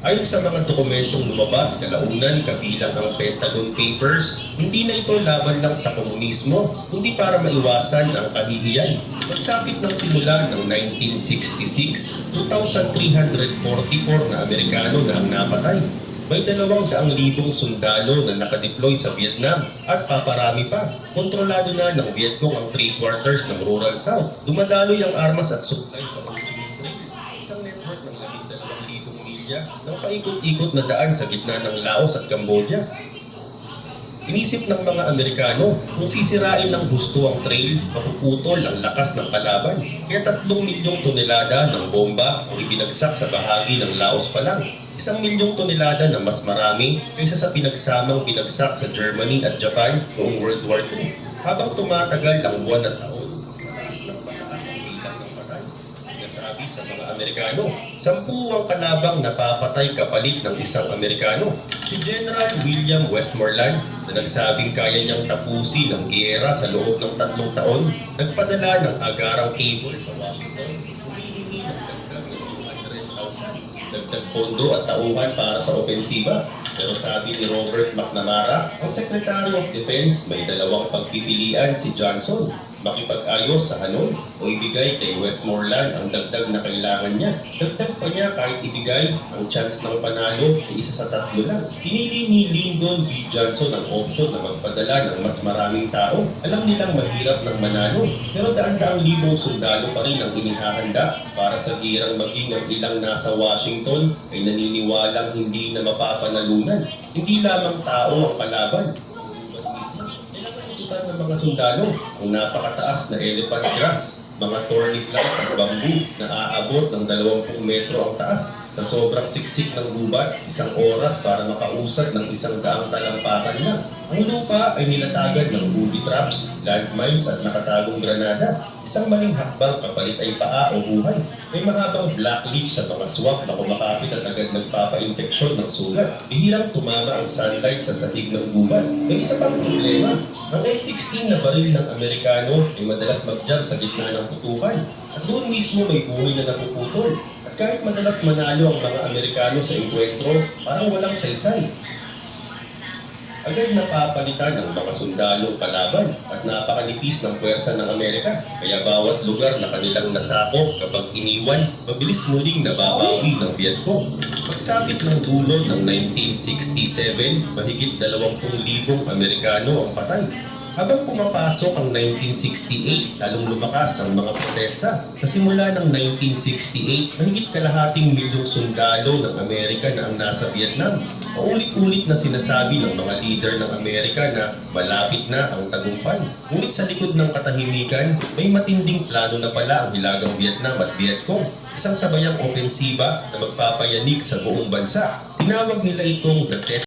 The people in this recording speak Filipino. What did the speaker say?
Ayon sa mga dokumentong lumabas kalaunan kabilang ang Pentagon Papers, hindi na ito laban lang sa komunismo, kundi para maiwasan ang kahihiyan. Pagsapit ng simula ng 1966, 2,344 na Amerikano na ang napatay. May 200,000 sundalo na nakadeploy sa Vietnam at paparami pa. Kontrolado na ng Vietcong ang 3/4 ng Rural South. Dumadaloy ang armas at supply sa Ho Chi Minh Trail, isang network ng 12,000 milya ng paikot-ikot na daan sa gitna ng Laos at Cambodia. Inisip ng mga Amerikano kung sisirain ng gusto ang trail, mapuputol ang lakas ng kalaban. Kaya 3 milyong tonelada ng bomba ang ibinagsak sa bahagi ng Laos pa lang. 1 milyong tonelada na mas marami kaysa sa pinagsamang binagsak sa Germany at Japan noong World War II. Habang tumatagal ang buwan at taon, pataas ng pataas ang bilang ng patay. Sinasabi sa mga Amerikano, 10 ang kalabang napapatay kapalit ng isang Amerikano. Si General William Westmoreland na nagsabing kaya niyang tapusin ang giyera sa loob ng 3 taon, nagpadala ng agarang cable sa Washington, humihingi ng dagdag ng 200,000 dagdag pondo at tauhan para sa opensiba. Pero sabi ni Robert McNamara, ang Secretary of Defense, may 2 pagpipilian si Johnson: makipag-ayos sa Hanoi o ibigay kay Westmoreland ang dagdag na kailangan niya. Dagdag pa niya kahit ibigay ang chance ng panalo ay isa sa 3 lang. Pinili ni Lyndon B. Johnson ang option na magpadala ng mas maraming tao. Alam nilang mahirap ng manalo, pero daan-daang libong sundalo pa rin ang inihahanda para sa girang maging ang ilang nasa Washington ay naniniwalang hindi na mapapanalunan. Hindi lamang tao ang kalaban, ng mga sundalo ang napakataas na elephant grass, mga thorny plant at bamboo na aabot ng 20 metro ang taas. Sa sobrang siksik ng gubat, 1 oras para makausad ng 100 talampakan lang. Ang lupa ay nilatagad ng booby traps, landmines at nakatagong granada. Isang maling hakbang kapalit ay paa o buhay. May mahabang black leaf sa mga swamp na kumakapit at agad nagpapa-infeksyon ng sugat. Bihirang tumama ang sunlight sa sahig ng gubat. May isa pang problema. Ang F-16 na baril ng Amerikano ay madalas mag-jump sa gitna ng putukan. At doon mismo may buhay na napuputol. At kahit madalas manalo ang mga Amerikano sa enkwentro, parang walang saysay. Agad napapalitan ng mga sundalong kalaban at napakanipis ng puwersa ng Amerika. Kaya bawat lugar na kanilang nasakop kapag iniwan, mabilis muling nababawi ng Vietcong. Pagsapit ng dulo ng 1967, mahigit 20,000 Amerikano ang patay. Habang pumapasok ang 1968, lalong lumakas ang mga protesta. Sa simula ng 1968, mahigit 250,000 sundalo ng Amerika na ang nasa Vietnam. Paulit-ulit na sinasabi ng mga leader ng Amerika na malapit na ang tagumpay. Ngunit sa likod ng katahimikan, may matinding plano na pala ang Hilagang Vietnam at Vietcong. Isang sabayang opensiba na magpapayanig sa buong bansa. Tinawag nila itong The